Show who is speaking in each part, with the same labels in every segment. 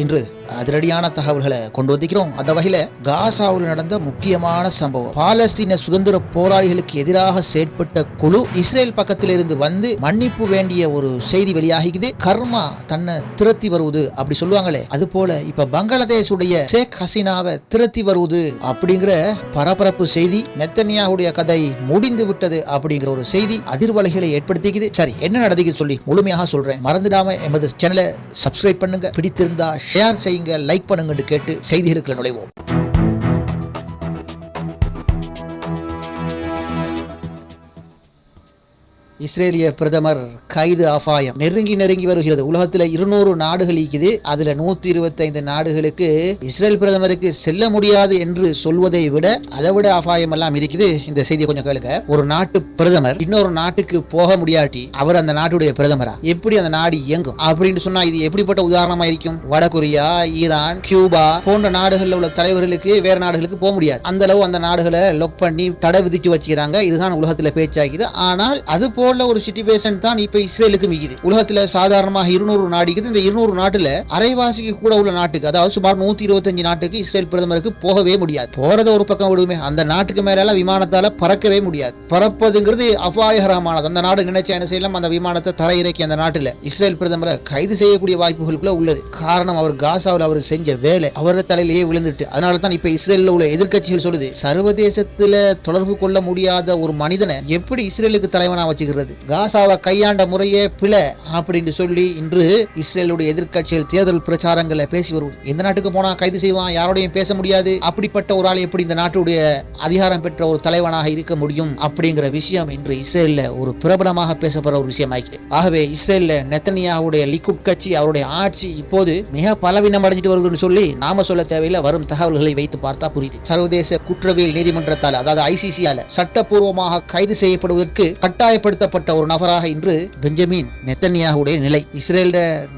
Speaker 1: இன்று அதிரடியான தகவல்களை கொண்டு வந்திருக்கிறோம். அந்த வகையில காசாவில் நடந்த முக்கியமான சம்பவம், பாலஸ்தீன சுதந்திர போராளிகளுக்கு எதிராக செயற்பட்ட குழு இஸ்ரேல் பக்கத்தில் இருந்து வந்து மன்னிப்பு வேண்டிய ஒரு செய்தி வெளியாகிக்குது. கர்மா தன்னை திரத்தி வருவது அப்படி சொல்லுவாங்களே, அது போல இப்ப பங்களாதேஷுடைய ஷேக் ஹசீனாவை திரத்தி வருவது அப்படிங்கிற பரபரப்பு செய்தி. நெத்தன்யாஹுடைய கதை முடிந்து விட்டது அப்படிங்கிற ஒரு செய்தி அதிர்வலைகளை ஏற்படுத்திக்குது. சரி, என்ன நடந்துக்கு சொல்லி முழுமையாக சொல்றேன். மறந்துடாம எமது சேனலை சப்ஸ்கிரைப் பண்ணுங்க, பிடித்திருந்தா ஷேர் செய்யுங்க, லைக் பண்ணுங்கன்னு கேட்டு செய்திகளுக்கு நுழைவோம். இஸ்ரேலிய பிரதமர் கைது அபாயம் நெருங்கி வருகிறது. உலகத்தில் 200 நாடுகள் இருக்குது. அதுல 125 நாடுகளுக்கு இஸ்ரேல் பிரதமருக்கு செல்ல முடியாது என்று சொல்வதை விட அதை விட அபாயம் எல்லாம் இருக்குது. இந்த செய்தியை கொஞ்சம் கேளுங்க. ஒரு நாட்டு பிரதமர் இன்னொரு நாட்டுக்கு போக முடியாட்டி அவர் அந்த நாட்டுடைய பிரதமரா? எப்படி அந்த நாடு இயங்கும் அப்படின்னு சொன்னா இது எப்படிப்பட்ட உதாரணமா இருக்கும்? வடகொரியா, ஈரான், கியூபா போன்ற நாடுகளில் உள்ள தலைவர்களுக்கு வேற நாடுகளுக்கு போக முடியாது. அந்த அளவு அந்த நாடுகளை லொக் பண்ணி தடை விதிச்சு வச்சுக்கிறாங்க. இதுதான் உலகத்தில் பேச்சாக்குது. ஆனால் அது போல ஒரு சிச்சுவேஷன் தான் இப்ப இஸ்ரேலுக்கு மிகுது. உலகத்துல சாதாரணமாக 200 நாடுக்குது. இந்த 200 நாட்டுல அரைவாசிக்கு கூட உள்ள நாட்டுக்கு, அதாவது சுமார் 125 நாட்டுக்கு இஸ்ரேல் பிரதமருக்கு போகவே முடியாது. போறத ஒரு பக்கம் விடுமே, அந்த நாட்டுக்கு மேல விமானத்தால பறக்கவே முடியாது. பறப்பதுங்கிறது அபாயகரமானது. அந்த நாடு நினைச்சா என்ன செய்யலாம், அந்த விமானத்தை தரையிறக்கி அந்த நாட்டுல இஸ்ரேல் பிரதமரை கைது செய்யக்கூடிய வாய்ப்புகளுக்குள்ள உள்ளது. காரணம், அவர் காசாவில் அவர் செஞ்ச வேலை அவரது தலையிலேயே விழுந்துட்டு. அதனால தான் இப்ப இஸ்ரேலில் உள்ள எதிர்க்கட்சிகள் சொல்லுது, சர்வதேசத்துல தொடர்பு கொள்ள முடியாத ஒரு மனிதனை எப்படி இஸ்ரேலுக்கு தலைவனா வச்சுக்கிறது, காசாவை கையாண்ட முறையே பிழை அப்படின்னு சொல்லி இன்று இஸ்ரேலுடைய எதிர்க்கட்சிகள் தேர்தல் பிரச்சாரங்களை பேசி வருவது. எந்த நாட்டுக்கு போனா கைது செய்வான், யாரோடையும் பேச முடியாது, அப்படிப்பட்ட ஒரு ஆள் எப்படி இந்த நாட்டுடைய அதிகாரம் பெற்ற ஒரு தலைவனாக இருக்க முடியும் அப்படிங்கிற விஷயம் இன்று இஸ்ரேல்ல ஒரு பிரபலமாக பேசப்படுற ஒரு விஷயம் ஆகிது. ஆகவே இஸ்ரேல்ல நெத்தன்யாஹுடைய லிக்குட் கட்சி, அவருடைய ஆட்சி இப்போது மிக பலவீனம் அடைஞ்சிட்டு வருதுன்னு சொல்லி நாம சொல்ல தேவையில்லை, வரும் தகவல்களை வைத்து பார்த்தா புரியுது. சர்வதேச குற்றவியல் நீதிமன்றத்தால், அதாவது ஐசிசியால சட்டப்பூர்வமாக கைது செய்யப்படுவதற்கு கட்டாயப்படுத்தப்பட்ட ஒரு நபராக இன்று பெஞ்சமின் நெத்தன்யாஹுடைய நிலை. இஸ்ரேல்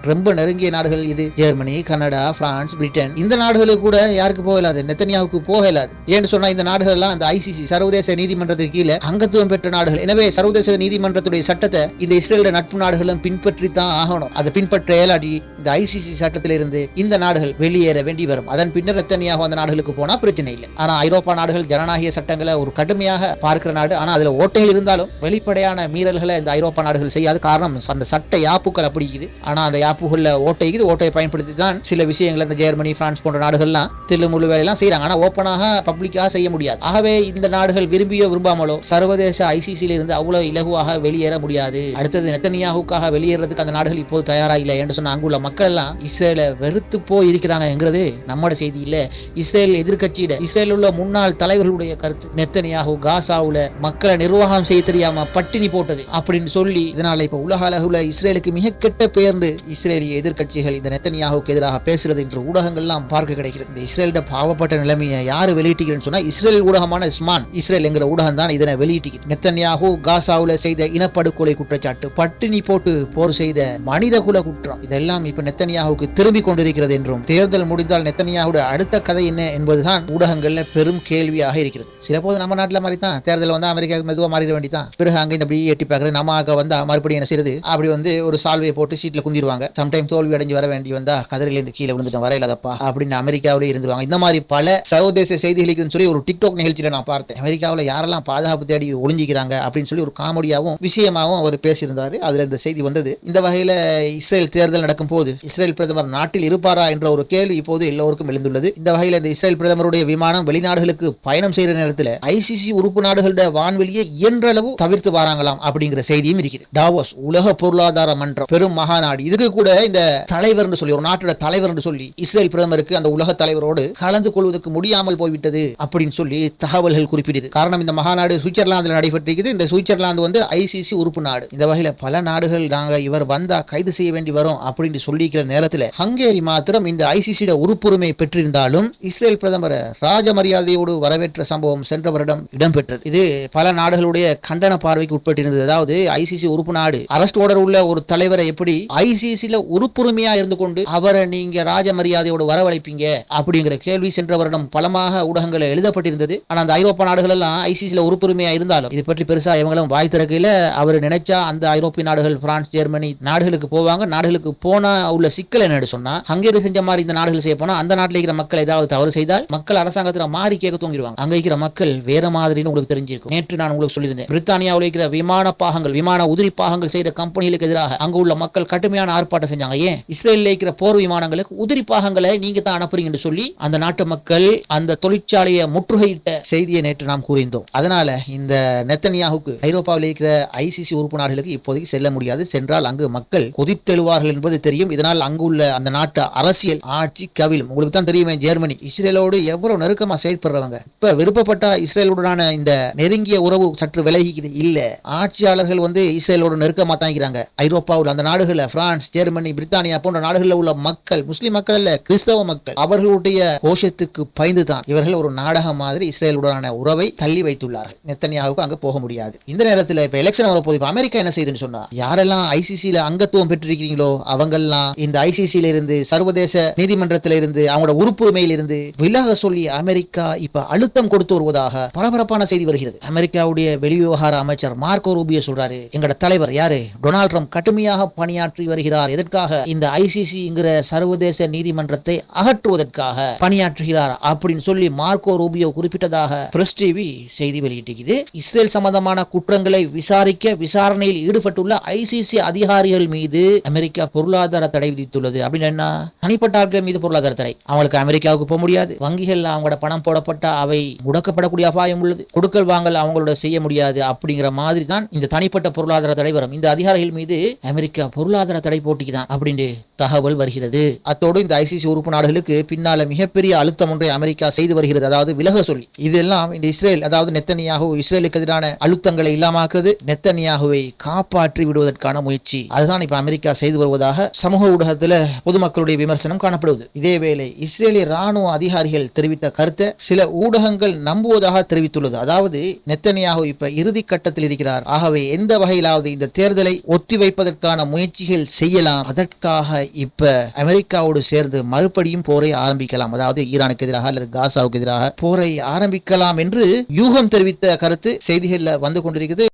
Speaker 1: ரொம்ப நெருங்கிய நாடுகள் இது. ஜெர்மனி, கனடா, பிரான்ஸ், பிரிட்டன், இந்த நாடுகளுக்கு கூட யாருக்கு போகலாது, நெத்தன்யாஹுக்கு போகலாது. ஏன்னு சொன்னா இந்த நாடுகள் எல்லாம் இந்த ஐசிசி சர்வதேச நீதிமன்றத்துக்கு கீழே அங்கத்துவம் பெற்ற நாடுகள். எனவே சர்வதேச நீதிமன்றத்துடைய சட்டத்தை இந்த இஸ்ரேலுடைய நட்பு நாடுகளும் பின்பற்றி தான் ஆகணும். அதை பின்பற்ற இயலாட்டி இந்த ஐசிசி சட்டத்திலிருந்து இந்த நாடுகள் வெளியேற வேண்டி வரும். அதன் பின்னர் நெத்தன்யாஹு அந்த நாடுகளுக்கு போனா பிரச்சனை இல்லை. ஆனா ஐரோப்பா நாடுகள் ஜனநாயக சட்டங்களை ஒரு கடுமையாக பார்க்கிற நாடு. ஆனா அதுல ஓட்டைகள் இருந்தாலும் வெளிப்படையான மீறல்களை இந்த ஐரோப்பா நாடுகள் செய்யாது. காரணம், அந்த சட்ட யாப்புகள் அப்படி இருக்குது. ஆனா அந்த யாப்புகள்ல ஓட்டையை பயன்படுத்தி தான் சில விஷயங்கள் இந்த ஜெர்மனி, பிரான்ஸ் போன்ற நாடுகள்லாம் தில்லுமுள்ளு வேலையெல்லாம் செய்யறாங்க. ஆனா ஓப்பனாக பப்ளிக்காக செய்ய முடியாது. ஆகவே இந்த நாடுகள் விரும்பியோ விரும்பாமலோ சர்வதேச ஐசிசியில இருந்து அவ்வளவு இலகுவாக வெளியேற முடியாது. அடுத்தது நெத்தன்யாஹுக்காக வெளியேறதுக்கு அந்த நாடுகள் இப்போது தயாராக இல்லை என்று சொன்ன அங்குள்ள மக்கள் எல்லாம் இஸ்ரேலை வெறுத்து போய் இருக்கிறாங்கிறது நம்மோட செய்தி இல்ல, இஸ்ரேல் எதிர்கட்சியிட இஸ்ரேல் உள்ள முன்னாள் தலைவர்களுடைய கருத்து. நெத்தன்யாஹு காசாவுல மக்களை நிர்வாகம் செய்ய தெரியாம பட்டினி போட்டது அப்படின்னு சொல்லி இதனால இப்ப உலக அளவுல இஸ்ரேலுக்கு மிக கெட்ட பெயர்ந்து இஸ்ரேலிய எதிர்க்கட்சிகள் இந்த நெத்தன்யாஹுக்கு எதிராக பேசுறது என்று ஊடகங்கள்லாம் பார்க்க கிடைக்கிறது. இந்த இஸ்ரேலோட பாவப்பட்ட நிலைமையை யாரு வெளியிட்டிருன்னு சொன்னா இஸ்ரேல் ஊடகமான ஸ்மான் இஸ்ரேல் என்கிற ஊடகம் தான் இதனை வெளியிட்டிருக்கு. நெத்தன்யாஹு காசாவுல செய்த இனப்படுகொலை குற்றச்சாட்டு, பட்டினி போட்டு போர் செய்த மனித குல குற்றம், இதெல்லாம் இப்ப நெத்தன்யாஹுக்கு திரும்பி கொண்டிருக்கிறது என்றும் தேர்தல் முடிந்தால் நெத்தன்யாஹுடைய அடுத்த கதை என்ன என்பதுதான் ஊடகங்கள்ல பெரும் கேள்வியாக இருக்கிறது. சில போது நம்ம நாட்டில் மாதிரி தான் தேர்தல் வந்தா அமெரிக்காவுக்கு மெதுவாக மாறிட வேண்டிதான். பிறகு அங்க இந்த எட்டி பார்க்கறது, நம்ம வந்தா மறுபடியும் என்ன செய்யறது, அப்படி ஒரு சால்வையை போட்டு சீட்ல குந்திடுவாங்க. சம்டைம் தோல்வி அடைஞ்சு வர வேண்டி வந்தா கதிரிலிருந்து கீழே விழுந்துட்டு வரையிலதப்பா அப்படின்னு அமெரிக்காவிலே இருந்துருவாங்க. இந்த மாதிரி பல சர்வதேச செய்திகளுக்கு சொல்லி ஒரு டிக்டாக் நிகழ்ச்சியில நான் பார்த்தேன். அமெரிக்காவில் யாரெல்லாம் பாதுகாப்பு தேடி ஒளிஞ்சிக்கிறாங்க அப்படின்னு சொல்லி ஒரு காமெடியாவும் விஷயமாவும் அவர் பேசியிருந்தாரு. அதுல இந்த செய்தி வந்தது. இந்த வகையில இஸ்ரேல் தேர்தல் நடக்கும் போது இஸ்ரேல் பிரதமர் நாட்டில் இருப்பாரா என்ற ஒரு கேள்வி இப்போது எல்லோருக்கும் எழுந்துள்ளது. இந்த வகையில் இந்த இஸ்ரேல் பிரதமருடைய விமானம் வெளிநாடுகளுக்கு பயணம் செய்யற நேரத்தில் ஐசிசி உறுப்பு நாடுகளுடைய வான்வெளியை இயன்றளவு தவிர்த்து வராங்களாம் அப்படிங்கிற செய்தியும் இருக்குது. டாவோஸ் உலக பொருளாதார மன்றம் பெரும் மகாநாடு, இதுக்கு கூட இந்த தலைவர் சொல்லி ஒரு நாட்டோட தலைவர் சொல்லி இஸ்ரேல் பிரதமருக்கு அந்த உலக தலைவரோடு கலந்து கொள்வதற்கு முடியாமல் போய்விட்டது அப்படின்னு சொல்லி தகவல்கள் குறிப்பிடுது. காரணம், இந்த மகாநாடு சுவிட்சர்லாந்தில் நடைபெற்றிருக்குது. இந்த சுவிட்சர்லாந்து ஐசிசி உறுப்பு நாடு. இந்த வகையில பல நாடுகள் நாங்க இவர் வந்தா கைது செய்ய வேண்டி வரும் அப்படின்னு சொல்லிக்கிற நேரத்தில் ஹங்கேரி மாத்திரம் இந்த ஐசிசி உறுப்புரிமை பெற்றிருந்தாலும் இஸ்ரேல் பிரதமரை ராஜ மரியாதையோடு வரவேற்ற சம்பவம் சென்ற வருடம் இடம்பெற்றது. இது பல நாடுகளுடைய கண்டன பார்வைக்கு உட்பட்டிருந்தது. இருந்தது. அதாவது ஐசிசி உறுப்பு நாடு அரஸ்ட் ஆர்டர் உள்ள ஒரு தலைவரை எப்படி ஐசிசில உறுப்புரிமையா இருந்து கொண்டு அவரை நீங்க ராஜ மரியாதையோடு வரவழைப்பீங்க அப்படிங்கிற கேள்வி சென்ற வருடம் பலமாக ஊடகங்களில் எழுதப்பட்டிருந்தது. ஆனா அந்த ஐரோப்பா நாடுகள் எல்லாம் ஐசிசில உறுப்புரிமையா இருந்தாலும் இது பற்றி பெருசா இவங்களும் வாய் திறக்கையில அவர் நினைச்சா அந்த ஐரோப்பிய நாடுகள் பிரான்ஸ் ஜெர்மனி நாடுகளுக்கு போவாங்க. நாடுகளுக்கு போனா உள்ள சிக்கல் என்னன்னு சொன்னா ஹங்கேரி செஞ்ச மாதிரி இந்த நாடுகள் செய்ய போனா அந்த நாட்டில் இருக்கிற மக்கள் ஏதாவது தவறு செய்தால் மக்கள் அரசாங்கத்தில் மாறி கேட்க தூங்கிடுவாங்க. அங்க இருக்கிற மக்கள் வேற மாதிரின்னு உங்களுக்கு தெரிஞ்சிருக்கும். நேற்று நான் உங்களுக்கு சொல்லியிருந்தேன், பிரித்தானியாவில் இருக்கிற விமான பாகங்கள் விமான உதிரி பாகங்கள் செய்த கம்பெனிகளுக்கு எதிராக அங்கு உள்ள மக்கள் கடுமையான ஆர்ப்பாட்டம் செஞ்சாங்க. ஏன் இஸ்ரேலில் இருக்கிற போர் விமானங்களுக்கு உதிரி பாகங்களை நீங்க தான் அனுப்புறீங்கன்னு சொல்லி அந்த நாட்டு மக்கள் அந்த தொழிற்சாலையை முற்றுகையிட்ட செய்தியை நேற்று நாம் கூறியிருந்தோம். அதனால இந்த நெத்தனியாஹுக்கு ஐரோப்பாவில் இருக்கிற ஐசிசி உறுப்பு நாடுகளுக்கு இப்போதைக்கு செல்ல முடியாது. சென்றால் அங்கு மக்கள் கொதித்தெழுவார்கள் என்பது தெரியும். இதனால் அங்கு உள்ள அந்த நாட்டு அரசியல் ஆட்சி கவிழும். உங்களுக்கு தான் தெரியுமே, ஜெர்மனி இஸ்ரேலோடு எவ்வளவு நெருக்கமா செயல்படுறவங்க. இப்ப விருப்பப்பட்ட இஸ்ரேலுடனான இந்த நெருங்கிய உறவு சற்று விலகிக்குது இல்ல. ஆட்சியாளர்கள் இஸ்ரேலோடு நெருக்கமா தான் இருக்கிறாங்க. ஐரோப்பாவில் அந்த நாடுகள் பிரான்ஸ் ஜெர்மனி பிரித்தானியா போன்ற நாடுகளில் உள்ள மக்கள் முஸ்லிம் மக்கள் அல்ல கிறிஸ்தவ மக்கள் அவர்களுடைய கோஷத்துக்கு பயந்து தான் இவர்கள் ஒரு நாடகம் மாதிரி இஸ்ரேலுடனான உறவை தள்ளி வைத்துள்ளார்கள். நெத்தனியாவுக்கு அங்க போக முடியாது. இந்த நேரத்தில் இப்ப எலெக்ஷன் வரப்போது. இப்ப அமெரிக்கா என்ன செய்யுதுன்னு சொன்னா, யாரெல்லாம் ஐசிசில அங்கத்துவம் பெற்றிருக்கிறீங்களோ அவங்கெல்லாம் இந்த ஐசிசியில இருந்து சர்வதேச நீதிமன்றத்தில இருந்து அவங்களோட உறுப்புரிமையில் இருந்து விலக சொல்லி அமெரிக்கா இப்ப அழுத்தம் கொடுத்து வருவதாக பரபரப்பான செய்தி வருகிறது. அமெரிக்காவுடைய வெளிவிவகார அமைச்சர் மார்க்கோ ரூபியோ சொல்றாரு, எங்கட தலைவர் யாரு டொனால்ட் ட்ரம்ப் கடுமையாக பணியாற்றி வருகிறார். எதற்காக? இந்த ஐசிசிங்கிற சர்வதேச நீதிமன்றத்தை அகற்றுவதற்காக பணியாற்றுகிறார் அப்படின்னு சொல்லி மார்க்கோ ரூபியோ குறிப்பிட்டதாக பிரஸ் டிவி செய்தி வெளியிட்டிருக்குது. இஸ்ரேல் சம்பந்தமான குற்றங்களை விசாரிக்க விசாரணையில் ஈடுபட்டுள்ள ஐசிசி அதிகாரிகள் மீது அமெரிக்கா பொருளாதார தடை விதித்துள்ளது. அப்படின்னு என்ன? தனிப்பட்ட ஆட்கள் மீது பொருளாதார தடை. அவங்களுக்கு அமெரிக்காவுக்கு போக முடியாது. வங்கிகள் அவங்களோட பணம் போடப்பட்ட அவை முடக்கப்படக்கூடிய அபாயம் உள்ளது. கொடுக்கல் வாங்கல் அவங்களோட செய்ய முடியாது. அப்படிங்கிற மாதிரி தான் இந்த தனிப்பட்ட பொருளாதார தடை வரும். இந்த அதிகாரிகள் மீது அமெரிக்கா பொருளாதார தடை போட்டிக்குதான் அப்படின்னு தகவல் வருகிறது. அத்தோடு இந்த ஐசிசி உறுப்பு நாடுகளுக்கு பின்னால மிகப்பெரிய அழுத்தம் ஒன்றை அமெரிக்கா செய்து வருகிறது. அதாவது விலக சொல்லி. இதெல்லாம் இந்த இஸ்ரேல் அதாவது நெத்தனியாஹு இஸ்ரேலுக்கு எதிரான அழுத்தங்களை இல்லாமாக்குது. நெத்தனியாஹுவை காப்பாற்றி விடுவதற்கான முயற்சி அதுதான் இப்ப அமெரிக்கா செய்து வருவதாக சமூக ஊடகத்தில் பொதுமக்களுடைய விமர்சனம் காணப்படுவது. இதேவேளை இஸ்ரேலிய ராணுவ அதிகாரிகள் தெரிவித்த கருத்தை சில ஊடகங்கள் நம்புவதாக தெரிவித்துள்ளது. அதாவது நெத்தனியாஹு இப்ப இறுதி கட்டத்தில் இருக்கிறார். ஆகவே எந்த வகையிலாவது இந்த தேர்தலை ஒத்திவைப்பதற்கான முயற்சிகள் செய்யலாம். அதற்காக இப்ப அமெரிக்காவோடு சேர்ந்து மறுபடியும் போரை ஆரம்பிக்கலாம். அதாவது ஈரானுக்கு எதிராக அல்லது காசாவுக்கு எதிராக போரை ஆரம்பிக்கலாம் என்று யூகம் தெரிவித்த கருத்து செய்திகள்ல வந்து கொண்டிருக்கிறது.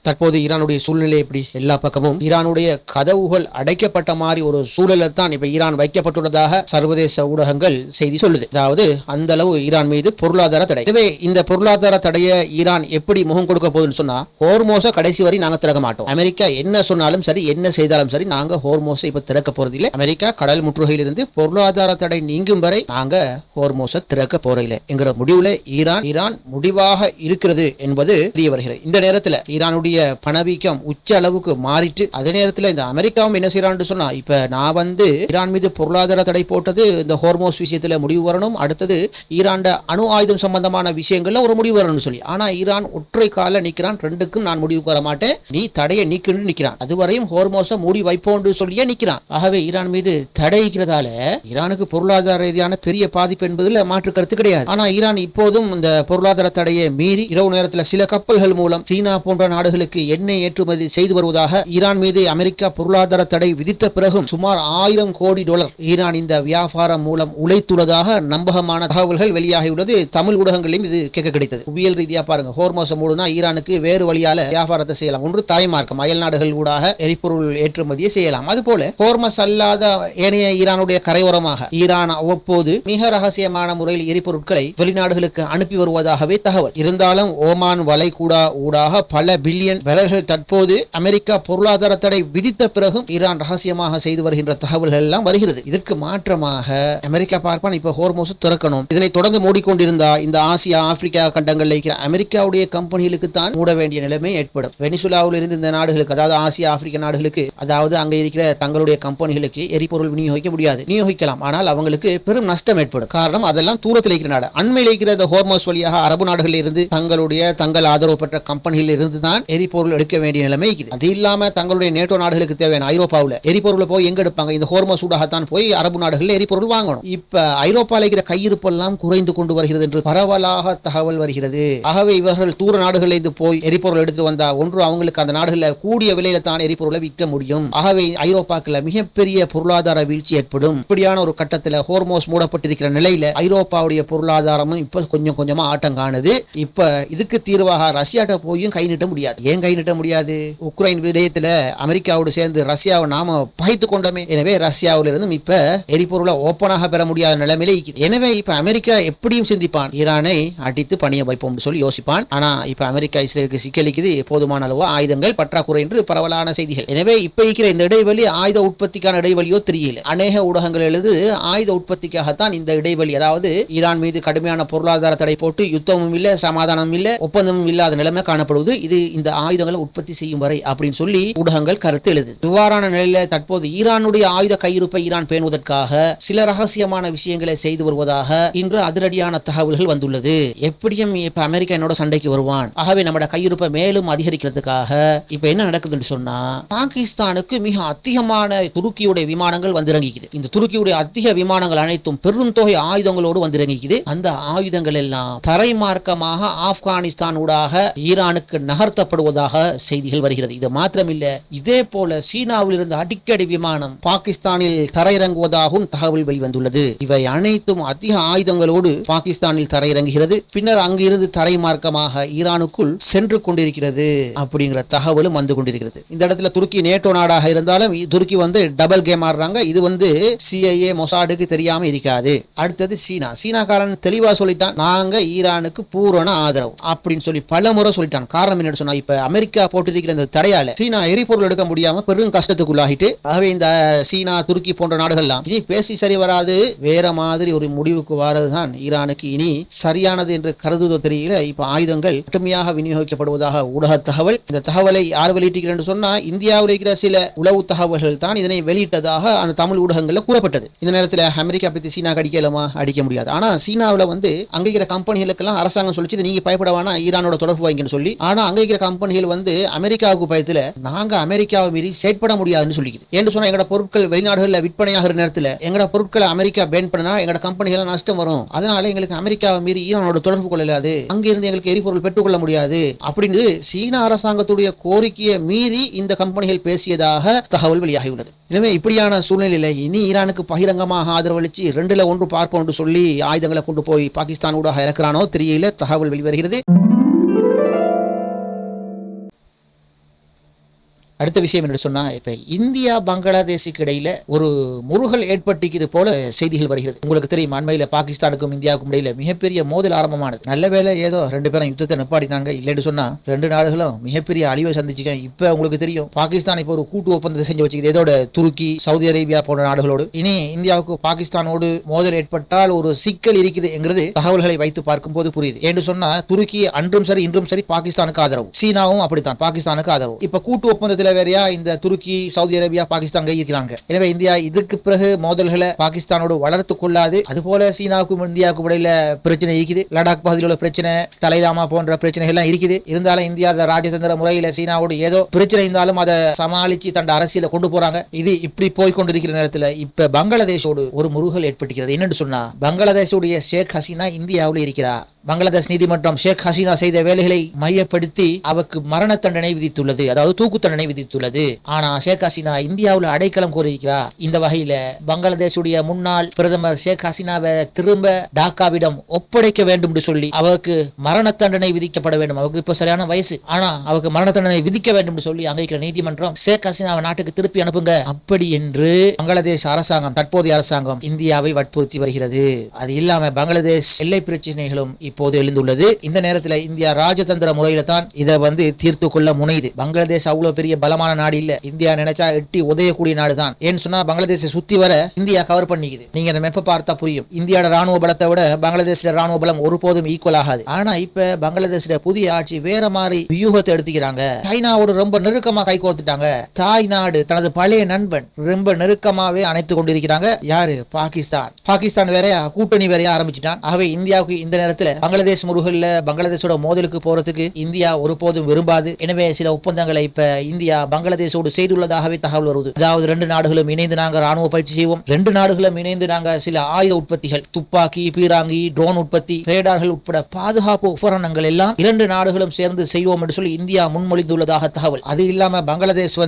Speaker 1: தற்போது ஈரானுடைய சூழ்நிலை எப்படி? எல்லா பக்கமும் ஈரானுடைய கதவுகள் அடைக்கப்பட்ட மாதிரி ஒரு சூழலில் தான் இப்ப ஈரான் வைக்கப்பட்டுள்ளதாக சர்வதேச ஊடகங்கள் செய்தி சொல்லுது. அதாவது அந்த அளவு ஈரான் மீது பொருளாதார தடை. எனவே இந்த பொருளாதார தடையை ஈரான் எப்படி முகம் கொடுக்க போகுதுன்னு சொன்னா, ஹோர்மோஸை கடைசி வரை நாங்க திறக்க மாட்டோம். அமெரிக்கா என்ன சொன்னாலும் சரி என்ன செய்தாலும் சரி நாங்க ஹோர்மோஸை இப்ப திறக்க போறது இல்லை. அமெரிக்கா கடல் முற்றுகையில் இருந்து பொருளாதார தடை நீங்கும் வரை நாங்க ஹோர்மோஸை திறக்க போறதில்லை என்கிற முடிவுல ஈரான் முடிவாக இருக்கிறது என்பது தெரிய வருகிறது. இந்த நேரத்தில் ஈரானுடைய பணவீக்கம் உச்ச அளவுக்கு மாறிட்டு அதே நேரத்தில் இந்த அமெரிக்காவும் என்ன செய்யறான்னு சொன்னா, இப்ப நான் ஈரான் மீது பொருளாதார தடை போட்டது இந்த ஹோர்மோஸ் விஷயத்துல முடிவு வரணும், அடுத்தது ஈரான் அணு ஆயுதம் சம்பந்தமான விஷயங்கள்ல ஒரு முடிவு வரணும்னு சொல்லி. ஆனா ஈரான் ஒற்றை கால நிக்கிறான், ரெண்டுக்கும் நான் முடிவு வர மாட்டேன், நீ தடையை நீக்கணும்னு நிக்கிறான். அதுவரையும் ஹோர்மோஸை மூடி வைப்போன்னு சொல்லியே நிக்கிறான். ஆகவே ஈரான் மீது தடைக்கிறதால ஈரானுக்கு பொருளாதார ரீதியான பெரிய பாதிப்பு என்பதில் மாற்று கருத்து கிடையாது. ஆனா ஈரான் இப்போதும் இந்த பொருளாதார தடையை மீறி இரவு நேரத்தில் சில கப்பல்கள் மூலம் சீனா போன்ற நாடுகளுக்கு எண்ணெய் ஏற்றுமதி செய்து வருவதாக ஈரான் மீது அமெரிக்கா பொருளாதார தடை விதித்த பிறகும் சுமார் $1000 கோடி ஈரான் இந்த வியாபாரம் மூலம் உழைத்துள்ளதாக நம்பகமான தகவல்கள் வெளியாகியுள்ளது. தமிழ் ஊடகங்களிலும் இது கேட்க கிடைத்தது. புவியியல் ரீதியா பாருங்க, ஹோர்மோஸ் மூடுனா ஈரானுக்கு வேறு வழியால வியாபாரத்தை செய்யலாம். ஒன்று தாய்மார்க்கம், அயல் நாடுகள் ஊடாக எரிபொருள் ஏற்றுமதியை செய்யலாம். அதுபோல ஹோர்மஸ் அல்லாத ஏனைய ஈரானுடைய கரையோரமாக ஈரான் அவ்வப்போது மிக ரகசியமான முறையில் எரிபொருட்களை வெளிநாடுகளுக்கு அனுப்பி வருவதாகவே தகவல் இருந்தாலும் ஓமான் வளைகுடா ஊடாக பல பில்லியன் பேரல்கள் தற்போது அமெரிக்கா பொருளாதார தடை விதித்த பிறகும் ஈரான் ரகசியமாக செய்து வருகின்ற தகவல்கள் எல்லாம் வருகிறது. இதற்கு மாற்றமாக அமெரிக்கா பார்ப்பான் இப்ப ஹோர்மோஸ் திறக்கணும். இதனை தொடர்ந்து மூடிக்கொண்டிருந்தா இந்த ஆசியா ஆப்பிரிக்கா கண்டங்களில் இருக்கிற அமெரிக்காவுடைய கம்பெனிகளுக்கு தான் மூட வேண்டிய நிலைமை ஏற்படும். வெனிசுலாவில் இருந்து இந்த நாடுகளுக்கு அதாவது ஆசியா ஆப்பிரிக்க நாடுகளுக்கு அதாவது அங்க இருக்கிற தங்களுடைய கம்பெனிகளுக்கு எரிபொருள் விநியோகிக்க முடியாது. விநியோகிக்கலாம், ஆனால் அவங்களுக்கு பெரும் நஷ்டம் ஏற்படும். காரணம் அதெல்லாம் தூரத்தில் இருக்கிற நாடு. அண்மையில் இருக்கிற இந்த ஹோர்மோஸ் வழியாக அரபு நாடுகளில் இருந்து தங்கள் ஆதரவு பெற்ற கம்பெனிகளில் இருந்து தான் எரிபொருள் எடுக்க வேண்டிய நிலைமை இருக்குது. அது இல்லாம தங்களுடைய நேட்டோ நாடுகளுக்கு தேவையான ஐரோப்பாவில் எரிபொருளை போய் எங்க எடுப்பாங்க? இந்த ஹோர்மஸ் ஊடாகத்தான் போய் அரபு நாடுகளில் எரிபொருள் வாங்கணும். இப்ப ஐரோப்பாவில் இருக்கிற கையிருப்பு எல்லாம் குறைந்து கொண்டு வருகிறது என்று பரவலாக தகவல் வருகிறது. ஆகவே இவர்கள் தூர நாடுகளில் போய் எரிபொருள் எடுத்து வந்தா ஒன்று அவங்களுக்கு அந்த நாடுகளில் கூடிய விலையில தான் எரிபொருளை விற்க முடியும். ஆகவே ஐரோப்பாக்கள் மிகப்பெரிய பொருளாதார வீழ்ச்சி ஏற்படும். இப்படியான ஒரு கட்டத்தில் ஹோர்மோஸ் மூடப்பட்டிருக்கிற நிலையில ஐரோப்பாவுடைய பொருளாதாரமும் இப்ப கொஞ்சம் கொஞ்சமா ஆட்டம் காணுது. இப்ப இதுக்கு தீர்வாக ரஷ்யாட்ட போயும் கை நீட்ட முடியாது. ஏன் கை நீட்ட முடியாது? உக்ரைன் விடயத்துல அமெரிக்காவோடு சேர்ந்து ரஷ்யாவை நாம பகைத்து கொண்டோமே. எனவே ரஷ்யாவிலிருந்து இப்ப எரிபொருளை ஓப்பனாக பெற முடியாத நிலைமையில இருக்குது. எனவே இப்ப அமெரிக்கா எப்படியும் சிந்திப்பான், ஈரானை அடித்து பணிய வைப்போம் சொல்லி யோசிப்பான். ஆனா இப்ப அமெரிக்கா இஸ்ரேலுக்கு சிக்கலிக்குது. போதுமான அளவு ஆயுதங்கள் பற்றாக்குறை என்று பரவலான செய்திகள். எனவே இப்ப இருக்கிற இந்த இடைவெளி ஆயுத உற்பத்திக்கான இடைவெளியோ தெரியல. அநேக ஊடகங்கள் எழுது ஆயுத உற்பத்திக்காகத்தான் இந்த இடைவெளி, அதாவது ஈரான் மீது கடுமையான பொருளாதார தடை போட்டு யுத்தமும் இல்ல, சமாதானம் இல்ல, ஒப்பந்தமும் இல்லாத நிலைமை காணப்படுவது இது இந்த ஆயுதங்களை உற்பத்தி செய்யும் வரை அப்படின்னு சொல்லி ஊடகங்கள் கருத்து எழுது. இவ்வாறான நிலையில தற்போது ஈரானுடைய ஆயுத கையிருப்பை ஈரான் பேணுவதற்காக சில ரகசியமான விஷயங்களை செய்து வருவதாக இன்று அதிரடியான தகவல்கள் வந்துள்ளது. எப்படியும் இப்ப அமெரிக்கா என்னோட சண்டைக்கு வருவான். ஆகவே நம்மட கையிருப்பை மேலும் அதிகரிக்கிறதுக்காக இப்ப என்ன நடக்குதுன்னு சொன்னா, பாகிஸ்தானுக்கு மிக அதிகமான துருக்கியுடைய விமானங்கள் வந்திறங்கிக்குது. இந்த துருக்கியுடைய அதிக விமானங்கள் அனைத்தும் பெரும் தொகை ஆயுதங்களோடு வந்திறங்கிக்குது. அந்த ஆயுதங்கள் எல்லாம் தரைமார்க்கமாக ஆப்கானிஸ்தான் ஊடாக ஈரானுக்கு நகர்த்தப்படுவதாக செய்திகள் வருகிறது. இது மாத்திரமில்ல, இதே போல சீனாவில் இருந்து அடிக்கடி விமானம் பாகிஸ்தானில் தரையிறங்குவதாகவும் தகவல் வெளிவந்துள்ளது. இவை அனைத்தும் அதிக ஆயுதங்களோடு பாகிஸ்தானில் தரையிறங்குகிறது. பின்னர் அங்கிருந்து தரைமார்க்கமாக ஈரானுக்குள் சென்று கொண்டிருக்கிறது அப்படிங்கிற தகவலும் வந்து கொண்டிருக்கிறது. இந்த இடத்துல துருக்கி நேட்டோ நாடாக இருந்தாலும் துருக்கி டபுள் கேம் ஆடுறாங்க. இது CIA மொசாடுக்கு தெரியாம இருக்காது. அடுத்தது சீனாக்காரன் தெளிவா சொல்லிட்டான், நாங்க ஈரானுக்கு பூரண ஆதரவு அப்படின்னு சொல்லி பல முறை சொல்லிட்டான். காரணம் என்ன சொன்னா, இப்ப அமெரிக்கா போட்டிருக்கிற இந்த தடையால சீனா எரிபொருள் எடுக்க முடியாம பெரும் கஷ்டத்துக்குள்ளாகிட்டு, ஆகவே இந்த சீனா துருக்கி போன்ற நாடுகள்லாம் இனி பேசி சரி வராது, வேற மாதிரி ஒரு முடிவுக்கு வரதுதான் ஈரானுக்கு இனி சரியானது என்று கருதுவதோ தெரியல. இப்ப ஆயுதங்கள் கடுமையாக விநியோகிக்கப்படுவதாக ஊடக தகவல். இந்த தகவலை யார் வெளியிட்டிருக்கிறார் சொன்னா, இந்தியாவில் இருக்கிற சில உளவு தகவல்கள் தான் இதனை வெளியிட்டதாக அந்த தமிழ் ஊடகங்கள்ல கூறப்பட்டது. இந்த நேரத்தில் அமெரிக்கா பத்தி சீனா அடிக்கலாமா? அடிக்க முடியாது. ஆனா சீனாவில் அங்க இருக்கிற கம்பெனிகளுக்கெல்லாம் அரசாங்கம் சொல்லிச்சு, நீங்க பயப்படவானா, ஈரானோட தொடர்பு வைங்கன்னு சொல்லி. ஆனா அங்க இருக்கிற கம்பெனிகள் அமெரிக்காவுக்கு பயத்துல நாங்க அமெரிக்காவை மீறி செயற்பட முடியாதுன்னு சொல்லிக்குது. என்று சொன்னா, எங்கட பொருட்கள் வெளிநாடுகளில் விற்பனையாகிற நேரத்தில் எங்கட பொருட்களை அமெரிக்கா பேன் பண்ணா எங்கட கம்பெனிகள் நஷ்டம் வரும். அதனால எங்களுக்கு அமெரிக்காவை மீறி ஈரானோட தொடர்பு கொள்ளாது, அங்கிருந்து எங்களுக்கு எரிபொருள் பெற்றுக்கொள்ள முடியாது அப்படின்னு சீனா அரசாங்கத்துடைய கோரிக்கையை மீறி இந்த கம்பெனிகள் பேசியதாக தகவல் வெளியாகியுள்ளது. எனவே இப்படியான சூழ்நிலையில இனி ஈரானுக்கு பகிரங்கமாக ஆதரவளிச்சு 2-1 பார்ப்போம் சொல்லி ஆயுதங்களை கொண்டு போய் பாகிஸ்தான் ஊடாக இறக்குறானோ தெரியல, தகவல் வெளிவருகிறது. அடுத்த விஷயம் என்று சொன்னா, இப்ப இந்தியா பங்களாதேஷுக்கு இடையில ஒரு முருகல் ஏற்பட்டிருக்கிறது போல செய்திகள் வருகிறது. உங்களுக்கு தெரியும், அண்மையில பாகிஸ்தானுக்கும் இந்தியாவுக்கும் இடையில மிகப்பெரிய மோதல் ஆரம்பமானது. நல்ல வேலை ஏதோ 2 பேரும் யுத்தத்தை நிப்பாட்டினாங்க. இல்லைன்னு சொன்னா 2 நாடுகளும் மிகப்பெரிய அழிவை சந்திச்சுக்க. இப்ப உங்களுக்கு தெரியும், பாகிஸ்தான் இப்போ ஒரு கூட்டு ஒப்பந்தத்தை செஞ்சு வச்சுக்குது இதோட துருக்கி, சவுதி அரேபியா போன்ற நாடுகளோடு. இனி இந்தியாவுக்கு பாகிஸ்தானோடு மோதல் ஏற்பட்டால் ஒரு சிக்கல் இருக்குது என்கிறது தகவல்களை வைத்து பார்க்கும் போது புரியுது. என்று சொன்னா, துருக்கி அன்றும் சரி இன்றும் சரி பாகிஸ்தானுக்கு ஆதரவு, சீனாவும் அப்படித்தான் பாகிஸ்தானுக்கு ஆதரவு. இப்ப கூட்டு ஒப்பந்தத்தில் வேறையா இந்த துருக்கி, சவுதி அரேபியா, பாகிஸ்தான் இருக்கிறாங்க. எனவே இந்தியா இதுக்கு பிறகு மோதல்களை பாகிஸ்தானோடு வளர்த்துக் கொள்ளாது. அதுபோல சீனாவுக்கும் இந்தியாவுக்கும் இடையில பிரச்சனை இருக்குது. லடாக் பகுதியில் உள்ள பிரச்சனை, தலைலாமா போன்ற பிரச்சனைகள் எல்லாம் இருக்குது. இருந்தாலும் இந்தியா ராஜதந்திர முறையில சீனாவோடு ஏதோ பிரச்சனை இருந்தாலும் அதை சமாளிச்சு தன் அரசியல கொண்டு போறாங்க. இது இப்படி போய்கொண்டிருக்கிற நேரத்தில் இப்ப பங்களாதேஷோடு ஒரு முருகல் ஏற்பட்டிருக்கிறது. என்னன்னு சொன்னா, பங்களாதேஷுடைய ஷேக் ஹசீனா இந்தியாவில் இருக்கிறார். பங்களாதேஷ் நீதிமன்றம் ஷேக் ஹசீனா செய்த வேலைகளை மையப்படுத்தி அவருக்கு மரண தண்டனை விதித்துள்ளது, அதாவது தூக்கு தண்டனை விதித்துள்ளது. ஆனா ஷேக் ஹசீனா இந்தியாவில் அடைக்கலம் கோரியிருக்கிறார். இந்த வகையில பங்களாதேஷுடைய முன்னாள் பிரதமர் ஷேக் ஹசீனாவை திரும்ப டாக்காவிடம் ஒப்படைக்க வேண்டும் என்று சொல்லி அவருக்கு மரண தண்டனை விதிக்கப்பட வேண்டும். அவருக்கு இப்ப சரியான வயசு, ஆனா அவருக்கு மரண தண்டனை விதிக்க வேண்டும் என்று சொல்லி அங்க இருக்கிற நீதிமன்றம் ஷேக் ஹசீனாவை நாட்டுக்கு திருப்பி அனுப்புங்க அப்படி என்று பங்களாதேஷ் அரசாங்கம், தற்போதைய அரசாங்கம் இந்தியாவை வற்புறுத்தி வருகிறது. அது இல்லாம பங்களாதேஷ் எல்லை பிரச்சனைகளும் இப்போது எழுந்துள்ளது. இந்த நேரத்தில் இந்தியா ராஜதந்திர முறையில தான் இதை தீர்த்து கொள்ள முனைது. பங்களாதேஷ் அவ்வளவு பெரிய பலமான நாடு இல்ல. இந்தியா நினைச்சா எட்டி உதயக்கூடிய நாடு தான். ஏன்னு சொன்னா பங்களாதேஷை சுத்தி வர இந்தியா கவர் பண்ணிக்குது. நீங்க அந்த மெப்ப பார்த்தா புரியும். இந்தியாவோட ராணுவ பலத்தை விட பங்களாதேஷோட ராணுவ பலம் ஒருபோதும் ஈக்குவல் ஆகாது. ஆனா இப்ப பங்களாதேஷோட புதிய ஆட்சி வேற மாதிரி வியூகத்தை எடுத்துக்கிறாங்க. சைனாவோட ரொம்ப நெருக்கமா கை கோர்த்துட்டாங்க. தாய் நாடு தனது பழைய நண்பன் ரொம்ப நெருக்கமாவே அணைத்து கொண்டிருக்கிறாங்க. யாரு? பாகிஸ்தான் வேற கூட்டணி வேறையா ஆரம்பிச்சுட்டான். ஆகவே இந்தியாவுக்கு இந்த நேரத்தில் பங்களாதேஷ் முருகல்ல பங்களாதேஷோட மோதலுக்கு போறதுக்கு இந்தியா ஒருபோதும் விரும்பாது. எனவே சில ஒப்பந்தங்களை இப்ப இந்தியா பங்களாதேஷோடு செய்துள்ளதாகவே தகவல் வருது. அதாவது 2 நாடுகளும் இணைந்து நாங்க ராணுவ பயிற்சி செய்வோம், 2 நாடுகளும் இணைந்து நாங்க சில ஆயுத உற்பத்திகள், துப்பாக்கி, பீராங்கி, ட்ரோன் உற்பத்தி, ரேடார்கள் உட்பட பாதுகாப்பு உபகரணங்கள் எல்லாம் 2 நாடுகளும் சேர்ந்து செய்வோம் என்று சொல்லி இந்தியா முன்மொழிந்துள்ளதாக தகவல். அது இல்லாம பங்களாதேஷ்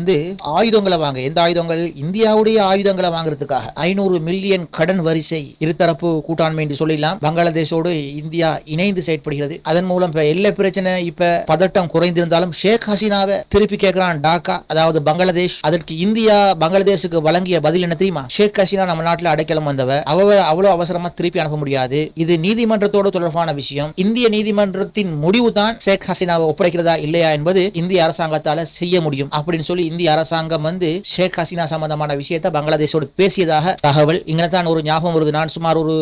Speaker 1: ஆயுதங்களை வாங்க, எந்த ஆயுதங்கள்? இந்தியாவுடைய ஆயுதங்களை வாங்குறதுக்காக 500 மில்லியன் கடன் வரிசை இருதரப்பு கூட்டாண்மை என்று சொல்லலாம் பங்களாதேஷோடு இந்தியா இணைந்து செயற்படுகிறது. அதன் மூலம் எல்லை பிரச்சனை இப்ப பதட்டம் குறைந்திருந்தாலும் ஷேக் ஹசீனாவை திருப்பி கேட்கிறான் டாக்கா, அதாவது பங்களாதேஷ். அதற்கு இந்தியா பங்களாதேஷுக்கு வழங்கிய பதில் என்ன தெரியுமா? ஷேக் ஹசீனா நம்ம நாட்டில் அடைக்கலம் வந்தவ, அவ்வளவு அவசரமா திருப்பி அனுப்ப முடியாது, இது நீதிமன்றத்தோடு தொடர்பான விஷயம், இந்திய நீதிமன்றத்தின் முடிவு தான் ஷேக் ஹசீனாவை ஒப்படைக்கிறதா இல்லையா என்பது இந்திய அரசாங்கத்தால செய்ய முடியும் அப்படின்னு சொல்லி இந்திய அரசாங்கம் ஷேக் ஹசீனா சம்பந்தமான விஷயத்தை பங்களாதேஷோடு பேசியதாக தகவல். இங்கதான் ஒரு ஞாபகம் வருது. நான் சுமார் ஒரு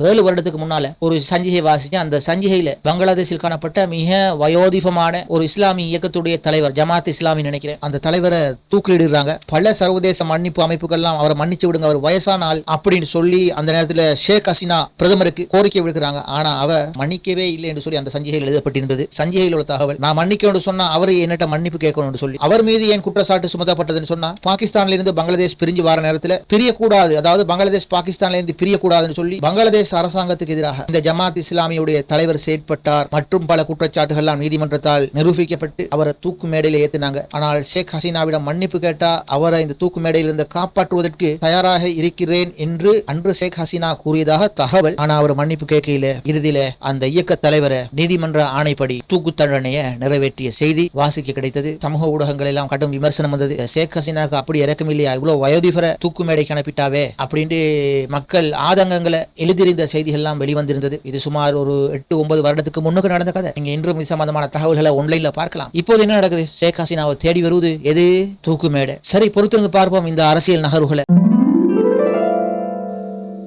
Speaker 1: 7 வருடத்துக்கு முன்னால ஒரு சஞ்சிகை வாசிச்சேன். அந்த சஞ்சிகையில பங்களாதேஷில் காணப்பட்ட மிக வயோதிபமான ஒரு இஸ்லாமிய இயக்கத்துடைய தலைவர், ஜமாத் இஸ்லாமி நினைக்கிறேன், அந்த தலைவரை தூக்கிலிடுறாங்க. பல சர்வதேச மன்னிப்பு அமைப்புகள்லாம் அவரை மன்னிச்சு விடுங்க, அவர் வயசான ஆள் அப்படின்னு சொல்லி அந்த நேரத்தில் ஷேக் ஹசீனா பிரதமருக்கு கோரிக்கை விடுக்கிறாங்க. ஆனா அவ மன்னிக்கவே இல்லை என்று சொல்லி அந்த சஞ்சிகையில் எழுதப்பட்டிருந்தது. சஞ்சிகையில் உள்ள தகவல், நான் மன்னிக்கணும்னு சொன்னா அவரை என்னட்ட மன்னிப்பு கேட்கணும்னு சொல்லி அவர் மீது ஏன் குற்றச்சாட்டு சுமத்தப்பட்டதுன்னு சொன்னா, பாகிஸ்தான்ல இருந்து பங்களாதேஷ் பிரிஞ்சு வர நேரத்தில் பிரியக்கூடாது, அதாவது பங்களாதேஷ் பாகிஸ்தான்ல இருந்து பிரியக்கூடாதுன்னு சொல்லி பங்களாதேஷ் அரசாங்கத்துக்கு எதிராக இந்த ஜமாத் இஸ்லாமியுடைய தலைவர் செயற்பட்டார் மற்றும் பல குற்றச்சாட்டுகள் நீதிமன்றத்தால் நிரூபிக்கப்பட்டு அவரை தூக்கு மேடையில் ஏத்தினாங்க. ஆனால் ஷேக் ஹசீனாவிடம் மன்னிப்பு கேட்டா அவரை இந்த தூக்கு மேடையிலிருந்து காப்பாற்றுவதற்கு தயாராக இருக்கிறேன் என்று அன்று ஷேக் ஹசீனா கூறியதாக தகவல். ஆனா அவர் மன்னிப்பு கேட்கையில இறுதியில அந்த இயக்க தலைவரை நீதிமன்ற ஆணைப்படி தூக்கு தண்டனையை நிறைவேற்றிய செய்தி வாசிக்க கிடைத்தது. சமூக ஊடகங்கள் எல்லாம் கடும் விமர்சனம் வந்தது. ஷேக் ஹசீனாக்கு அப்படி இறக்கம் இல்லையா, இவ்வளவு வயோதிபர தூக்கு மேடைக்கு அனுப்பிட்டாவே அப்படின்ட்டு மக்கள் ஆதங்கங்களை எழுதியிருந்த செய்திகள் எல்லாம் வெளிவந்திருந்தது. இது சுமார் ஒரு 8-9 வருடத்துக்கு முன்னுக்கு நடந்த கதை. நீங்க இன்றும் இது சம்பந்தமான தகவல்களை ஆன்லைன்ல பார்க்கலாம். இப்போது என்ன நடக்குது? ஷேக் ஹசீனாவை தேடி வருவது எது? தூக்கு மேடை. சரி, பொறுத்திருந்து பார்ப்போம் இந்த அரசியல் நகர்வுகளை.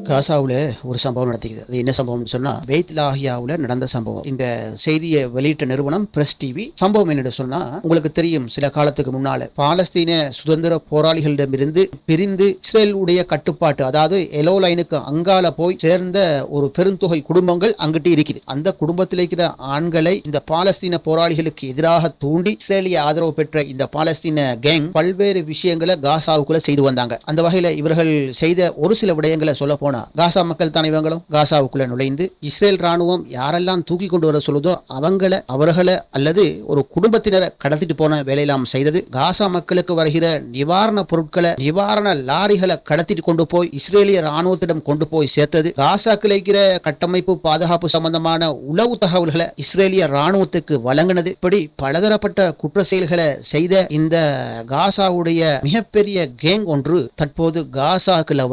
Speaker 1: காசாவில் ஒரு சம்பவம் நடத்திக்குது. அது என்ன சம்பவம்னு சொன்னா, பெய்த் லாஹியாவில் நடந்த சம்பவம். இந்த செய்தியை வெளியிட்ட நிறுவனம் பிரஸ் டிவி. சம்பவம் என்னன்னு சொன்னா, உங்களுக்கு தெரியும், சில காலத்துக்கு முன்னால பாலஸ்தீன சுதந்திர போராளிகளிடமிருந்து பிரிந்து இஸ்ரேல் உடைய கட்டுப்பாட்டு, அதாவது எலோ லைனுக்கு அங்கால போய் சேர்ந்த ஒரு பெருந்தொகை குடும்பங்கள் அங்கிட்டு இருக்குது. அந்த குடும்பத்தில் இருக்கிற ஆண்களை இந்த பாலஸ்தீன போராளிகளுக்கு எதிராக தூண்டி இஸ்ரேலிய ஆதரவு பெற்ற இந்த பாலஸ்தீன கேங் பல்வேறு விஷயங்களை காசாவுக்குள்ள செய்து வந்தாங்க. அந்த வகையில இவர்கள் செய்த ஒரு சில விடயங்களை சொல்ல போனா, காசா மக்கள் தான் இவங்களும் காசாவுக்குள்ள நுழைந்து இஸ்ரேல் ராணுவம் யாரெல்லாம் தூக்கி கொண்டு வர சொல்லுதோ அவர்களை அல்லது ஒரு குடும்பத்தினரை கடத்திட்டு போன வேலையெல்லாம் செய்தது. காசா மக்களுக்கு வருகிற நிவாரண பொருட்களை, நிவாரண லாரிகளை கடத்திட்டு கொண்டு போய் இஸ்ரேலிய ராணுவத்திடம் கொண்டு போய் சேர்த்தது. காசாக்கில் இருக்கிற கட்டமைப்பு பாதுகாப்பு சம்பந்தமான உளவு தகவல்களை இஸ்ரேலிய ராணுவத்துக்கு வழங்கினது. இப்படி பலதரப்பட்ட குற்ற செயல்களை செய்த இந்த காசாவுடைய மிகப்பெரிய கேங் ஒன்று தற்போது காசாக்குள்ள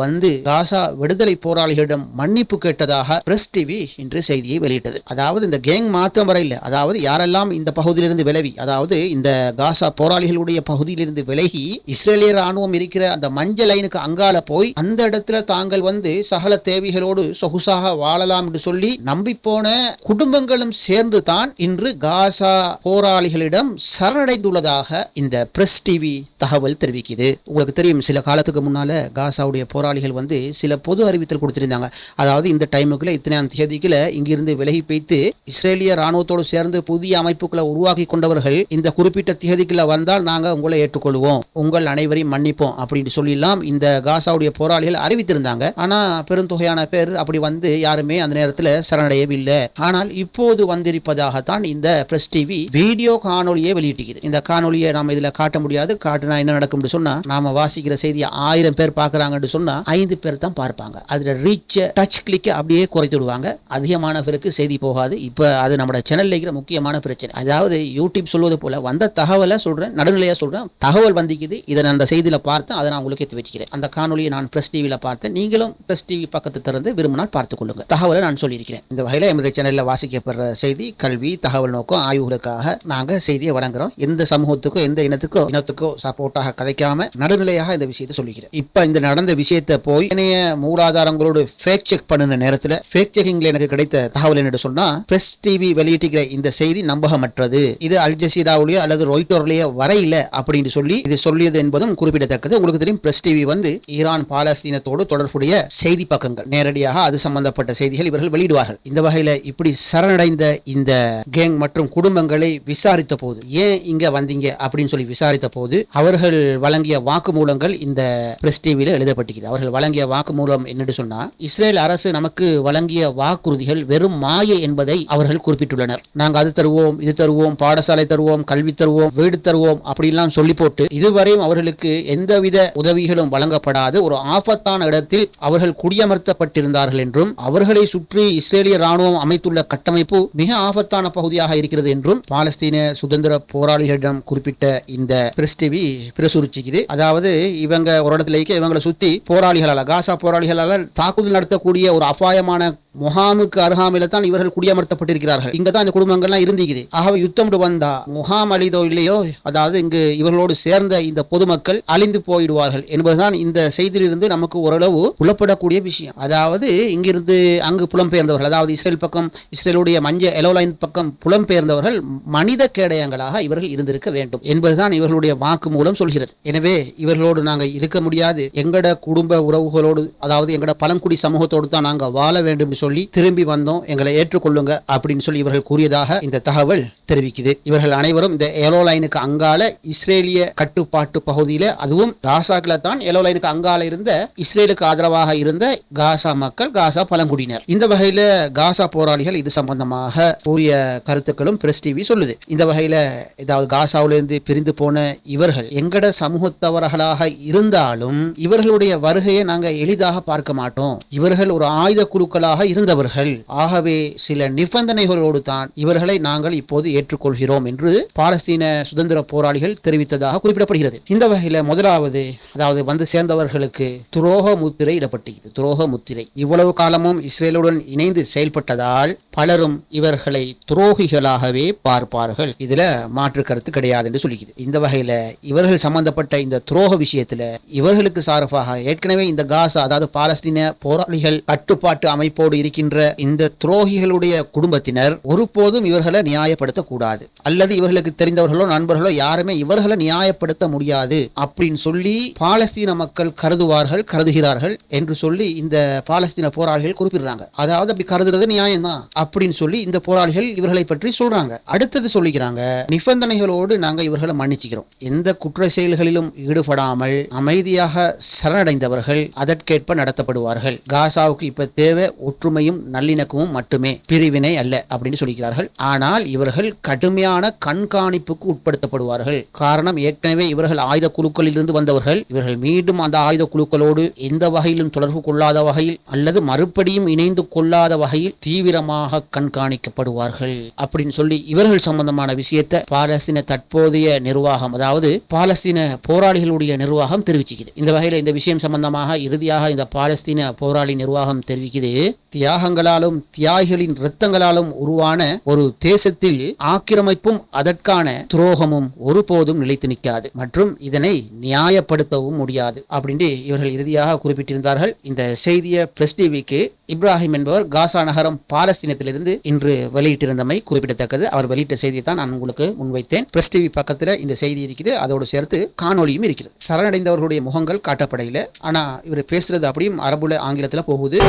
Speaker 1: காசா விடுதலை போராளிகளிடம் மன்னிப்பு கேட்டதாக பிரஸ் டிவி இன்று செய்தியை வெளியிட்டது. அதாவது இந்த கேங் மாத்திரம் வர இல்லை, அதாவது யாரெல்லாம் இந்த பகுதியிலிருந்து விலகி, அதாவது இந்த காசா போராளிகளுடைய பகுதியிலிருந்து விலகி இஸ்ரேலிய ராணுவம் இருக்கிற அந்த மஞ்சள் லைனுக்கு அங்கால போய் அந்த இடத்துல தாங்கள் சகல தேவைகளோடு சொகுசாக வாழலாம் என்று சொல்லி நம்பி போன குடும்பங்களும் சேர்ந்து தான் இன்று காசா போராளிகளிடம் சரணடைந்துள்ளதாக இந்த பிரஸ் டிவி தகவல் தெரிவிக்குது. உங்களுக்கு தெரியும், சில காலத்துக்கு முன்னால காசாவுடைய போராளிகள் சில பொது அறிவித்தல் கொடுத்திருந்தாங்க. அதாவது இந்த டைமுக்குள்ள இத்தனை தேதிக்குள்ள இங்கிருந்து விலகி வைத்து இஸ்ரேலிய ராணுவத்தோடு சேர்ந்து புதிய அமைப்புகளை உருவாக்கி கொண்டவர்கள் இந்த குறிப்பிட்ட தேதிக்குள்ள வந்தால் நாங்க உங்களை ஏற்றுக்கொள்வோம், உங்கள் அனைவரையும் மன்னிப்போம் அப்படின்னு சொல்லலாம் இந்த காசாவுடைய போராளிகள் அறிவித்திருந்தாங்க. ஆனா பெருந்தொகையான பேர் அப்படி யாருமே அந்த நேரத்தில் சரணடையவில்லை. ஆனால் இப்போது வந்திருப்பதாகத்தான் இந்த பிரஸ் டிவி வீடியோ காணொலியை வெளியிட்டிருக்குது. இந்த காணொலியை நாம இதுல காட்ட முடியாது. காட்டினா என்ன நடக்கும் சொன்னா, நாம வாசிக்கிற செய்தியை 1000 பேர் பார்க்கறாங்கன்னு சொன்னா 5 பேர் தான் பார்ப்பாங்க. அதில் ரீச்சை டச் கிளிக்கை அப்படியே குறைத்து விடுவாங்க. அதிகமான பேருக்கு செய்தி போகாது. இப்போ அது நம்ம சேனல்ல இருக்கிற முக்கியமான பிரச்சனை. அதாவது யூடியூப் சொல்வது போல வந்த தகவலை சொல்றேன், நடுநிலையா சொல்றேன், தகவல் வந்திக்குது, இதை நான் அந்த செய்தியில பார்த்தேன், அதை நான் உங்களுக்கு எடுத்து வச்சுக்கிறேன். அந்த காணொலியை நான் பிரஸ் டிவியில பார்த்தேன், நீங்களும் பிரஸ் டிவி பக்கத்தை திறந்து விரும்பினால் பார்த்துக் கொள்ளுங்க. தகவலை நான் சொல்லியிருக்கிறேன். இந்த வகையில் எமது சேனலில் வாசிக்கப்படுற செய்தி கல்வி, தகவல் நோக்கம், ஆய்வுகளுக்காக நாங்கள் செய்தியை வழங்குறோம். எந்த சமூகத்துக்கோ எந்த இனத்துக்கோ சப்போர்ட்டாக கதைக்காம நடுநிலையாக இந்த விஷயத்தை சொல்லிக்கிறேன். இப்ப இந்த நடந்த விஷயத்தை போய் இணைய மூலாதாரங்களோடு ஃபேக் செக் பண்ணின நேரத்தில் ஃபேக் செக்கிங்ல எனக்கு கிடைத்த தகவல் என்ன சொன்னா, பிரஸ் டிவி வெளியிட்டிருக்கிற இந்த செய்தி நம்பகமற்றது, இது அல் ஜசீராவுலயோ அல்லது ராய்ட்டர்லயோ வரையில அப்படின்னு சொல்லி இது சொல்லியது என்பதும் குறிப்பிடத்தக்கது. உங்களுக்கு தெரியும், பிரஸ் டிவி ஈரான் பாலஸ்தீனத்தோடு தொடர்புடைய செய்தி பக்கங்கள், நேரடியாக அது சம்பந்தப்பட்ட செய்திகள் இவர்கள் வெளியிடுவார்கள். இந்த வகையில இப்படி சரணடைந்த இந்த கேங் மற்றும் குடும்பங்களை விசாரித்த போது, ஏன் இங்க வந்தீங்க அப்படின்னு சொல்லி விசாரித்த போது அவர்கள் வழங்கிய வாக்குமூலங்கள் இந்த பிரஸ் டிவியில எழுதப்பட்டிருக்கிறது. அவர்கள் வழங்கிய வாக்குமூலம் என்னன்னு சொன்னா, இஸ்ரேல் அரசு நமக்கு வழங்கிய வாக்குறுதிகள் வெறும் மாயை என்பதை அவர்கள் குறிப்பிட்டுள்ளனர். நாங்க அது தருவோம், இது தருவோம், பாடசாலை தருவோம், கல்வி தருவோம், வீடு தருவோம் அப்படிலாம் சொல்லி போட்டு இதுவரையும் அவர்களுக்கு எந்தவித உதவிகளும் வழங்கப்படாது ஒரு ஆபத்தான இடத்தில் அவர்கள் குடியமர்த்தப்பட்டிருந்தார்கள் என்றும், அவர்களை சுற்றி இஸ்ரேலிய ராணுவம் அமைத்துள்ள கட்டமைப்பு மிக ஆபத்தான பகுதியாக இருக்கிறது என்றும் பாலஸ்தீன சுதந்திர போராளிகளிடம் குறிப்பிட்ட இந்த பிரஸ் டிவி பிரசுரிச்சுக்குது. அதாவது இவங்க ஒரு இடத்துல இவங்களை சுத்தி போராளிகளால், காசா போராளிகளால் தாக்குதல் நடத்தக்கூடிய ஒரு அபாயமான முகாமுக்கு அருகாமையில தான் இவர்கள் குடியமர்த்தப்பட்டிருக்கிறார்கள். இங்கதான் இந்த குடும்பங்கள்லாம் இருந்திக்குது. ஆகவே யுத்தம் வந்தா முகாம் அழிதோ இல்லையோ, அதாவது இங்கு இவர்களோடு சேர்ந்த இந்த பொதுமக்கள் அழிந்து போயிடுவார்கள் என்பதுதான் இந்த செய்தியிலிருந்து நமக்கு ஓரளவு புலப்படக்கூடிய விஷயம். அதாவது இங்கிருந்து அங்கு புலம்பெயர்ந்தவர்கள், அதாவது இஸ்ரேல் பக்கம், இஸ்ரேலுடைய மஞ்ச எலோலைன் பக்கம் புலம்பெயர்ந்தவர்கள் மனித கேடயங்களாக இவர்கள் இருந்திருக்க வேண்டும் என்பதுதான் இவர்களுடைய வாக்கு மூலம் சொல்கிறது. எனவே இவர்களோடு நாங்கள் இருக்க முடியாது, எங்கட குடும்ப உறவுகளோடு, அதாவது எங்கட பழங்குடி சமூகத்தோடு தான் நாங்கள் வாழ வேண்டும் சொல்லி திரும்பி வந்தோம், எங்களை ஏற்றுக்கொள்ளுங்க அப்படின்னு சொல்லி இவர்கள் கூறியதாக இந்த தகவல் தெரிவிக்குது. இவர்கள் அனைவரும் இந்த எலோலைனுக்கு அங்கால இஸ்ரேலிய கட்டுப்பாட்டு பகுதியில, அதுவும் காசாக்ல தான் எலோலைனுக்கு அங்கால இருந்த இஸ்ரேலுக்கு ஆதரவாக இருந்த காசா மக்கள், காசா பழங்குடியினர். இந்த வகையில காசா போராளிகள் இது சம்பந்தமாக கூறிய கருத்துக்களும் பிரஸ் டிவி சொல்லுது. இந்த வகையில ஏதாவது காசாவிலிருந்து பிரிந்து போன இவர்கள் எங்கட சமூகத்தவர்களாக இருந்தாலும் இவர்களுடைய வருகையை நாங்கள் எளிதாக பார்க்க மாட்டோம். இவர்கள் ஒரு ஆயுத குழுக்களாக இருந்தவர்கள், ஆகவே சில நிபந்தனைகளோடு தான் இவர்களை நாங்கள் இப்போது ஏற்றுக்கொள்கிறோம் என்று பாலஸ்தீன சுதந்திர போராளிகள் தெரிவித்ததாக குறிப்பிடப்படுகிறது. இந்த வகையில் முதலாவது, அதாவது வந்து சேர்ந்தவர்களுக்கு துரோக முத்திரை இடப்பட்டிருக்கிறது. துரோக முத்திரை. இவ்வளவு காலமும் இஸ்ரேலுடன் இணைந்து செயல்பட்டதால் பலரும் இவர்களை துரோகிகளாகவே பார்ப்பார்கள். இதுல மாற்று கருத்து கிடையாது என்று சொல்லிக்குது. இந்த வகையில இவர்கள் சம்பந்தப்பட்ட இந்த துரோக விஷயத்துல இவர்களுக்கு சார்பாக ஏற்கனவே இந்த காசா, அதாவது பாலஸ்தீன போராளிகள் கட்டுப்பாட்டு அமைப்போடு இருக்கின்ற இந்த துரோகிகளுடைய குடும்பத்தினர் ஒருபோதும் இவர்களை நியாயப்படுத்தக்கூடாது, அல்லது இவர்களுக்கு தெரிந்தவர்களோ நண்பர்களோ யாருமே இவர்களை நியாயப்படுத்த முடியாது அப்படின்னு சொல்லி பாலஸ்தீன மக்கள் கருதுகிறார்கள் என்று சொல்லி இந்த பாலஸ்தீன போராளிகள் குறிப்பிடுறாங்க. அதாவது அப்படி கருதுறது நியாயம்தான் அப்படின்னு சொல்லி இந்த போராளிகள் இவர்களை பற்றி சொல்றாங்க. அடுத்தது சொல்லிக்கிறாங்க, நிபந்தனைகளோடு நாங்க இவர்களை மன்னிச்சுக்கிறோம், எந்த குற்ற செயல்களிலும் ஈடுபடாமல் அமைதியாக சரணடைந்தவர்கள் அதற்கேற்ப நடத்தப்படுவார்கள். காசாவுக்கு இப்ப தேவை ஒற்றுமையும் நல்லிணக்கமும் மட்டுமே, பிரிவினை அல்ல அப்படின்னு சொல்லிக்கிறார்கள். ஆனால் இவர்கள் கடுமையான கண்காணிப்புக்கு உட்படுத்தப்படுவார்கள். காரணம், ஏற்கனவே இவர்கள் ஆயுத குழுக்களில் இருந்து வந்தவர்கள். இவர்கள் மீண்டும் அந்த ஆயுத குழுக்களோடு எந்த வகையிலும் தொடர்பு கொள்ளாத வகையில் அல்லது மறுபடியும் இணைந்து கொள்ளாத வகையில் தீவிரமாக கண்காணிக்கப்படுவார்கள் அப்படின்னு சொல்லி இவர்கள் சம்பந்தமான விஷயத்தை பாலஸ்தீன தற்போதைய நிர்வாகம், அதாவது பாலஸ்தீன போராளிகளுடைய நிர்வாகம் தெரிவிச்சுக்குது. இந்த வகையில் இந்த விஷயம் சம்பந்தமாக இறுதியாக இந்த பாலஸ்தீன போராளி நிர்வாகம் தெரிவிக்குது, தியாகங்களாலும் தியாகிகளின் இரத்தங்களாலும் உருவான ஒரு தேசத்தில் ஆக்கிரமிப்பும் அதற்கான துரோகமும் ஒருபோதும் நிலைத்து நிற்காது மற்றும் இதனை நியாயப்படுத்தவும் முடியாது அப்படின்னு இவர்கள் இறுதியாக குறிப்பிட்டிருந்தார்கள். இந்த செய்தியை பிரஸ் டிவிக்கு இப்ராஹிம் என்பவர் காசா நகரம் பாலஸ்தீனத்திலிருந்து இன்று வெளியிட்டிருந்தமை குறிப்பிடத்தக்கது. அவர் வெளியிட்ட செய்தியை தான் நான் உங்களுக்கு முன்வைத்தேன். பிரஸ் டிவி பக்கத்தில் இந்த செய்தி இருக்குது, அதோடு சேர்த்து காணொலியும் இருக்கிறது. சரணடைந்தவர்களுடைய முகங்கள் காட்டப்படையில, ஆனா இவர் பேசுறது அப்படியும் அரபுல ஆங்கிலத்தில் போகுது.